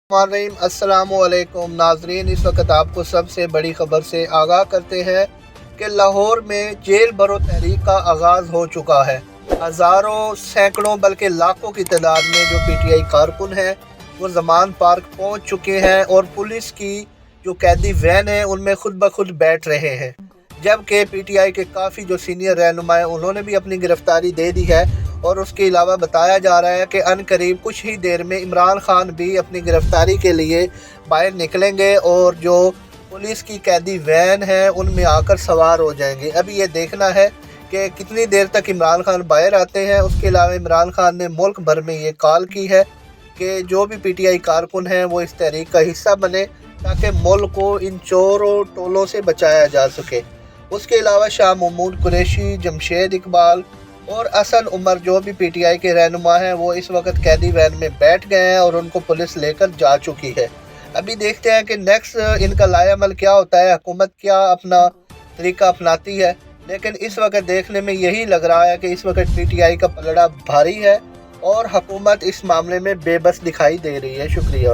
अस्सलाम वालेकुम नाजरीन, इस वक्त आपको सबसे बड़ी खबर से आगाह करते हैं कि लाहौर में जेल भरो तहरीक का आगाज़ हो चुका है। हज़ारों सैकड़ों बल्कि लाखों की तादाद में जो पीटीआई कारकुन हैं वो ज़मान पार्क पहुंच चुके हैं और पुलिस की जो कैदी वैन है उनमें खुद ब खुद बैठ रहे हैं, जबकि पीटीआई के काफ़ी जो सीनियर रहनुमा हैं उन्होंने भी अपनी गिरफ्तारी दे दी है। और उसके अलावा बताया जा रहा है कि अनकरीब कुछ ही देर में इमरान खान भी अपनी गिरफ्तारी के लिए बाहर निकलेंगे और जो पुलिस की कैदी वैन है उनमें आकर सवार हो जाएंगे। अभी ये देखना है कि कितनी देर तक इमरान खान बाहर आते हैं। उसके अलावा इमरान खान ने मुल्क भर में ये कॉल की है कि जो भी पीटीआई कारकुन हैं वो इस तहरीक का हिस्सा बने ताकि मुल्क को इन चोरों टोलों से बचाया जा सके। उसके अलावा शाह महमूद कुरैशी, जमशेद इकबाल और असन उमर जो भी पीटीआई के रहनुमा हैं वो इस वक्त कैदी वैन में बैठ गए हैं और उनको पुलिस लेकर जा चुकी है। अभी देखते हैं कि नेक्स्ट इनका लाएअमल क्या होता है, हुकूमत क्या अपना तरीका अपनाती है। लेकिन इस वक्त देखने में यही लग रहा है कि इस वक्त पीटीआई का पलड़ा भारी है और हुकूमत इस मामले में बेबस दिखाई दे रही है। शुक्रिया।